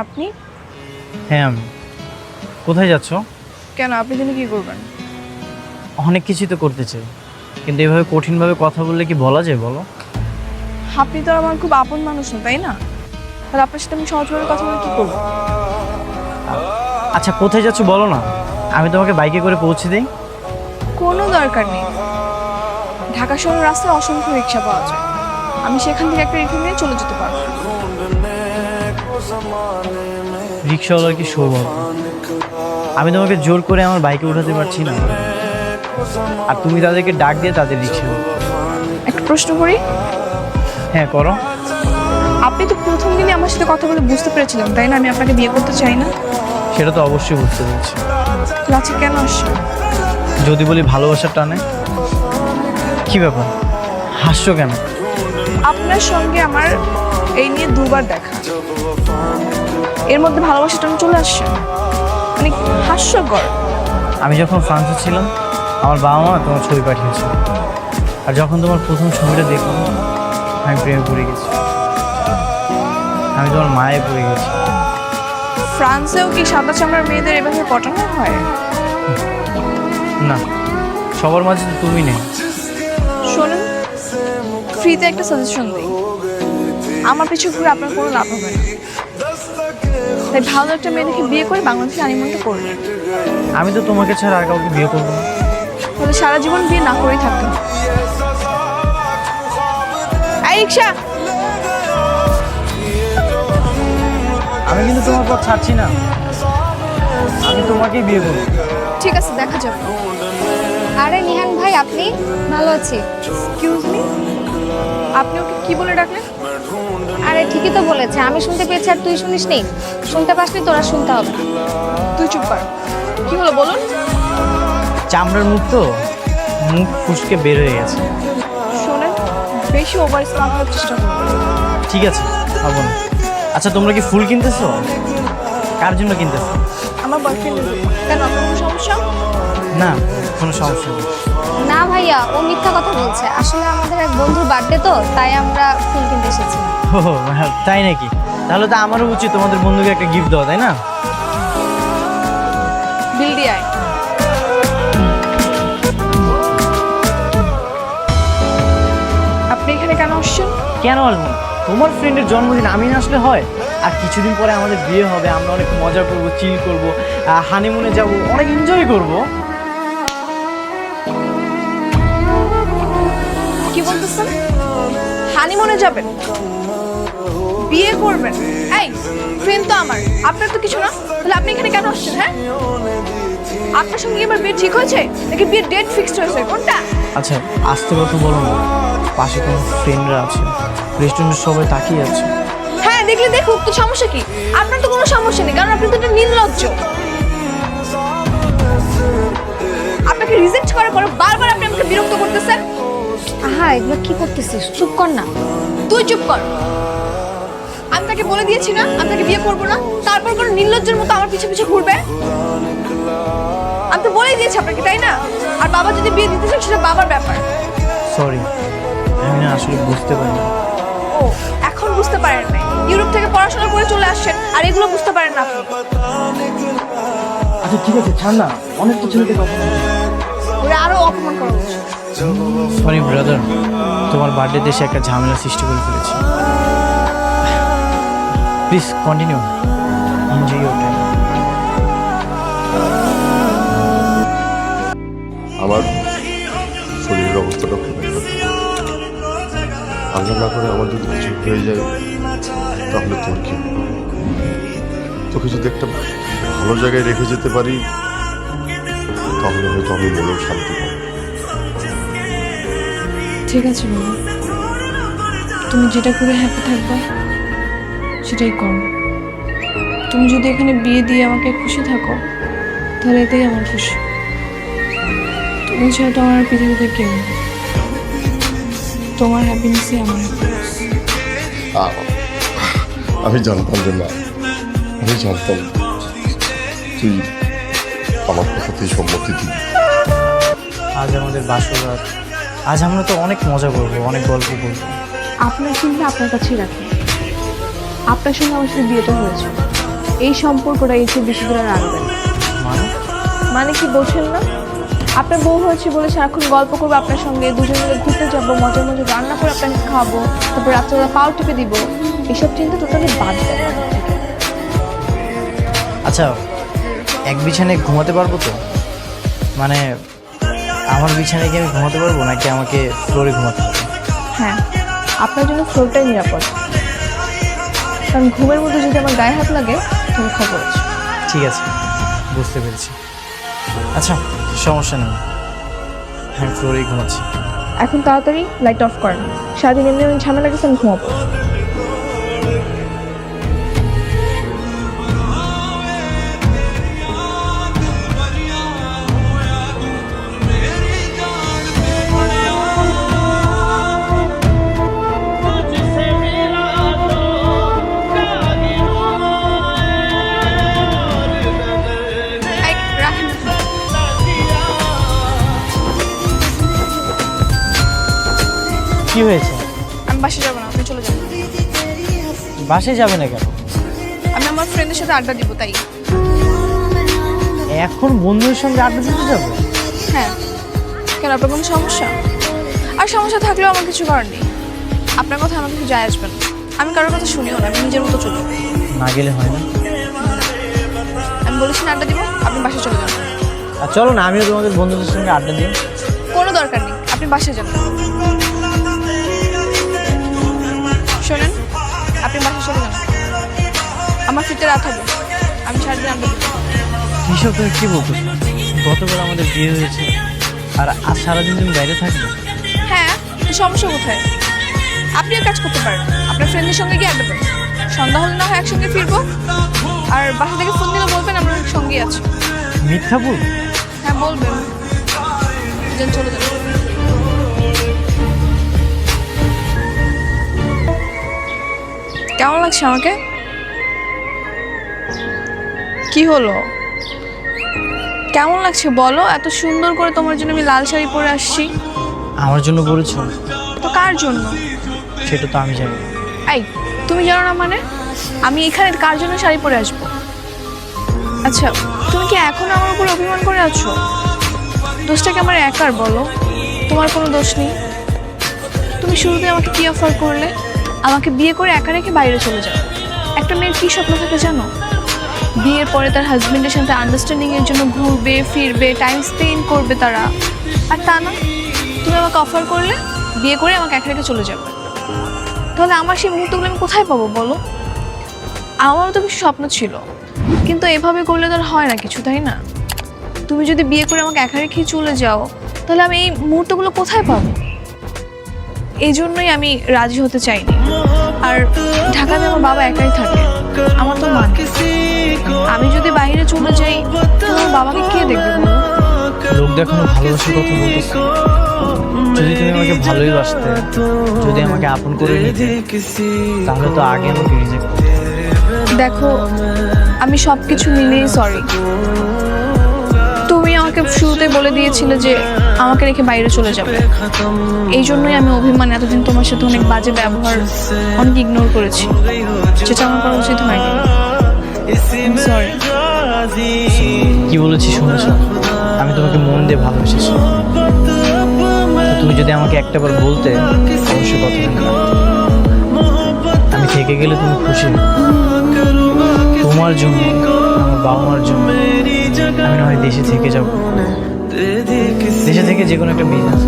আপনি? হ্যাঁ আমি। কোথায় যাচ্ছ? কেন, আপনি জন্য কি করবেন? অনেক কিছুই তো করতে চাই, কিন্তু এভাবে কঠিনভাবে কথা বললে কি বলা যায় বলো? আপনি তো আমার খুব আপন মানুষ না, তাই না? তাহলে আপনার সাথে আমি সহজভাবে কথা বলে কি করবো? আচ্ছা কোথায় যাচ্ছ বলো না, আমি তোমাকে বাইকে করে পৌঁছে দিই। কোনো দরকার নেই। ঢাকা শহরের রাস্তায় অসংখ্য রিক্সা পাওয়া যায়, আমি সেখান থেকে একটা রিক্সা নিয়ে চলে যেতে পারবো। রিক্সাওয়ালার কি সৌভাগ্য, আমি তোমাকে জোর করে আমার বাইকে উঠাতে পারছি না, আর তুমি তাদেরকে ডাক দিয়ে তাদের রিক্সা। একটা প্রশ্ন করি। হ্যাঁ করো। আপনি তো প্রথম দিনই আমার সাথে কথা বলে বুঝতে পেরেছিলেন, তাই না, আমি আপনাকে বিয়ে করতে চাই না? সেটা তো অবশ্যই বুঝতে পেরেছি। তাহলে আজকে কেন আসছেন? যদি বলি ভালোবাসার টানে। কি ব্যাপার, হাসছো কেন? আপনার সঙ্গে আমার এই নিয়ে দুবার দেখা, এর মধ্যে ভালোবাসাটা চলে আসছে, মানে হাস্যকর। আমি যখন ফ্রান্সে ছিলাম, আমার বাবা মা তোমার ছবি পাঠিয়েছে, আর যখন তোমার প্রথম ছবিটা দেখলাম আমি প্রেমে পড়ে গেছি, আমি তোমার মায়ে পড়ে গেছি। ফ্রান্সেও কি সাদা চামড়ার মেয়েদের এভাবে পটানো হয়? না, সবার মাঝে তো তুমি নেই। শোনেন, ফ্রিতে একটা সাজেশন দিই, আমার পিছু ঘুরে আপনার কোনো লাভ হবে না। তাই ভালো একটা মেয়ে দেখে বিয়ে করে বাংলাদেশে হানিমুনটা করলেন। আমি তো তোমাকে ছাড়া আর কাউকে বিয়ে করবো না। তাহলে সারা জীবন বিয়ে না করেই থাকতে হবে। এই রিক্সা! আমি কিন্তু তোমার পথ ছাড়ছি না, আমি তোমাকেই বিয়ে করবো। ঠিক আছে, দেখা যাবে। আরে নিহান ভাই, আপনি? ভালো আছি। এক্সকিউজ মি, আপনি ওকে কি বলে ডাকলেন? আরে ঠিকই তো বলেছে, আমি শুনতে পেয়েছি আর তুই শুনিসনি? শুনতে পাসনি, তোরা শুনতে হবে না। তুই চুপ কর। কি হলো বলুন? চামড়ার মুখ তো, মুখ ফুসকে বের হয়ে গেছে। শোনেন, বেশি ওভার স্মার্ট হওয়ার চেষ্টা করবেন। ঠিক আছে, হবো না। আচ্ছা তোমরা কি ফুল কিনতেছো? কার জন্য কিনতেছো? আমার বয়ফ্রেন্ডের জন্য। কেন, আপনার কোনো সমস্যা? না, কোনো সমস্যা নেই। না ভাইয়া, ও মিথ্যা কথা বলছে। আসলে আমাদের এক বন্ধুর বার্থডে তো, তাই আমরা ফুল কিনতে এসেছি। ও তাই নাকি? তাহলে তো আমারও উচিত তোমাদের বন্ধুকে একটা গিফট দেওয়া, তাই না? বিল দিয়ে আয়। আপনি এখানে কেন আসছেন? কেন আসবো না? তোমার ফ্রেন্ডের জন্মদিন আমি না আসলে হয়? আর কিছুদিন পরে আমাদের বিয়ে হবে, আমরা অনেক মজা করব, চিল করব, হানিমুনে যাব, অনেক এনজয় করব। কি বলতেছেন? হানিমুনে যাবেন, বিয়ে করবেন? এই ফ্রেন্ড তো আমার, আপনার তো কিছু না। তাহলে আপনি এখানে কেন আসছেন? হ্যাঁ, আপনার সঙ্গে এবার বিয়ে ঠিক হয়েছে নাকি বিয়ের ডেট ফিক্সড হয়েছে, কোনটা? আচ্ছা আস্তে কথা বলো না, পাশে তোমার ফ্রেন্ডরা আছে, রেস্টুরেন্টের সবাই তাকিয়ে আছে। হ্যাঁ, দেখলে দেখুক, তো সমস্যা কি? আপনার তো কোনো সমস্যা নেই, কারণ আপনি তো একটা নির্লজ্জ। আপনাকে রিজেক্ট করার পর বারবার আপনি আমাকে বিরক্ত করতেছেন। আহা, এগুলো কি করতেছিস? চুপ কর না। তুই চুপ কর। আমি তাকে বলে দিয়েছি না আমি তাকে বিয়ে করবো না, তারপর কোনো নির্লজ্জের মতো আমার পিছে পিছে ঘুরবে। আমি তো বলেই দিয়েছি আপনাকে, তাই না? আর বাবা যদি বিয়ে দিতে চান সেটা বাবার ব্যাপার। সরি, আমি না আসলে বুঝতে পারিনি। ও, এখন বুঝতে পারেন নাই? ইউরোপ থেকে পড়াশোনা করে চলে আসছেন আর এগুলো বুঝতে পারেন না আপনি? আচ্ছা ঠিক আছে, ছাড় না, অনেক কিছু হতে কথা। ওরা আরো অপমান করা উচিত। সরি ব্রাদার, তোমার বার্থডে দেশে একটা ঝামেলা সৃষ্টি করে ফেলেছি। Please continue, enjoy your time. আমার শরীরের অবস্থাটা খুব একটা আল্লাহ না করে আমার যদি কিছু হয়ে যায় তাহলে তোর কি? তোকে যদি একটা ভালো জায়গায় রেখে যেতে পারি তাহলে হয়তো আমি মনেও শান্তি পাবো। ঠিক আছে বাবা, তুমি যেটা করে হ্যাপি থাকবে সেটাই করো। তুমি যদি এখানে বিয়ে দিয়ে আমাকে খুশি থাকো তাহলে এতেই আমার খুশি। তুমি ছাড়া তো আমার আর পৃথিবীতে কেউ নেই। তোমার হ্যাপিনেসই আমার হ্যাপিনেস। আমি জানতাম যে না, আমি জানতাম তুই আমার কথাতেই সম্মতি দিবি। আজ আমাদের বাসরাত, আজ আমরা তো অনেক মজা করবো, অনেক গল্প করবো। আপনার চিন্তা আপনার কাছেই রাখেন। আপনার সঙ্গে আমার সাথে বিয়েটা হয়েছে, এই সম্পর্কটা এর চেয়ে বেশি দূর আর আনবে না। মানে মানে কি বোঝেন না? আপনার বউ হয়েছে বলে সারাক্ষণ গল্প করবো আপনার সঙ্গে, দুজন মিলে ঘুরতে যাবো, মজার মজার রান্না করে আপনাকে খাওয়াবো, তারপর রাত্রেবেলা পাও টিপে দিব, এসব চিন্তা টোটালি বাদ দেয়। আচ্ছা, এক বিছানায় ঘুমাতে পারবো তো? মানে আমার বিছানায় কি আমি ঘুমাতে পারবো নাকি আমাকে ফ্লোরে ঘুমাতে হবে? হ্যাঁ, আপনার জন্য ফ্লোরটাই নিরাপদ, কারণ ঘুমের মধ্যে যদি আমার গায়ে হাত লাগে তাহলে খবর আছে। ঠিক আছে, বুঝতে পেরেছি। আচ্ছা, সমস্যা নেই, আমি ফ্লোরেই ঘুমাচ্ছি। এখন তাড়াতাড়ি লাইট অফ করেন, সারাদিন এমনি আমি ঝামেলা গেছে, আমি ঘুমাবো। এই, রাখেন। কি হয়েছে? আমি বাসে যাবো না, আপনি চলে যাবেন। বাসে যাবে না কেন? আমি আমার ফ্রেন্ডের সাথে আড্ডা দিব তাই। এখন বন্ধুদের সঙ্গে আড্ডা দিতে যাবো? হ্যাঁ, কেন আপনার কোনো সমস্যা? আর সমস্যা থাকলেও আমার কিছু করার নেই। আপনার কথা আমার কিছু যায় আসবে না। আমি কারোর কথা শুনিও না, আমি নিজের মতো চলি। না গেলে হয় না? আমি বলেছি না আড্ডা দিব, আপনি বাসে চলে যান। আর চলো না, আমিও তোমাদের বন্ধুদের সঙ্গে আড্ডা দিই। কোনো দরকার নেই, আপনি বাসে যান। শোনেন, আপনি বাসে চলে যান, আমার ফিরতে রাত হবে। আমি সারাদিন আড্ডা দিব। এইসব তুমি কি বলতো? গতকাল আমাদের বিয়ে হয়েছে আর আজ সারাদিন তুমি বাইরে থাকবে? হ্যাঁ, তো সমস্যা কোথায়? আপনি এক কাজ করতে পারেন, আপনার ফ্রেন্ডের সঙ্গে গিয়ে আড্ডা দেবেন। সন্ধ্যা হলে না হয় একসঙ্গে ফিরবো। আর বাসা থেকে ফোন দিলে বলবেন আমরা সঙ্গেই আছি। মিথ্যা বল? হ্যাঁ, বলবেন। যান, চলে যান। কেমন লাগছে আমাকে? কি হলো? কেমন লাগছে বলো? এত সুন্দর করে তোমার জন্য আমি লাল শাড়ি পরে আসছি। আমার জন্য বলেছো? তো কার জন্য? সেটা তো আমি জানি। এই, তুমি জানো না মানে? আমি এখানে কার জন্য শাড়ি পরে আসবো? আচ্ছা, তুমি কি এখনো আমার উপর অভিমান করে আছো? দোষটা কি আমার একার বলো? তোমার কোনো দোষ নেই। তুমি শুরুতে আমাকে কি অফার করলে? আমাকে বিয়ে করে একা রেখে বাইরে চলে যাও। একটা মেয়ের কী স্বপ্ন থাকে জানো? বিয়ের পরে তার হাজবেন্ডের সাথে আন্ডারস্ট্যান্ডিংয়ের জন্য ঘুরবে ফিরবে, টাইম স্পেন্ড করবে তারা। আর তা না, তুমি আমাকে অফার করলে বিয়ে করে আমাকে একা রেখে চলে যাবে। তাহলে আমার সেই মুহূর্তগুলো আমি কোথায় পাবো বলো? আমারও তো কিছু স্বপ্ন ছিল, কিন্তু এভাবে করলে তো আর হয় না কিছু, তাই না? তুমি যদি বিয়ে করে আমাকে একা রেখেই চলে যাও, তাহলে আমি এই মুহূর্তগুলো কোথায় পাবো? এই জন্যই আমি রাজি হতে চাইনি। আর ঢাকাতে আমার বাবা একাই থাকে, আমার তো মা নেই। আমি যদি বাইরে চলে যাই, তাহলে আমার বাবাকে কে দেখবে বলো? লোক দেখানো ভালোবাসার কথা বলতেছে। যদি তুমি আমাকে ভালোই বাসতে, যদি আমাকে আপন করে নিতে, তাহলে তো আগে আমাকে রিজেক্ট করতে। দেখো, আমি সব কিছু মিলিয়ে সরি। তুমি আমাকে শুরুতে বলে দিয়েছিলে যে আমাকে রেখে বাইরে চলে যাবে, এই জন্যই আমি অভিমান এতদিন তোমার সাথে অনেক বাজে ব্যবহার, অনেক ইগনোর করেছি, যেটা আমার করা উচিত হয়নি। সরি। কি বলেছি শুনেছ? আমি তোমাকে মন দিয়ে ভালোবেসেছি। তুমি যদি আমাকে একটাবার বলতে, অবশ্যই কথাটা আমি রাখতাম। আমি থেকে গেলে তুমি খুশি হবে। তোমার জন্য, আমার বাবা মার জন্য আমি না হয় দেশে থেকে যাব। দেশে থেকে যে কোনো একটা বিজনেস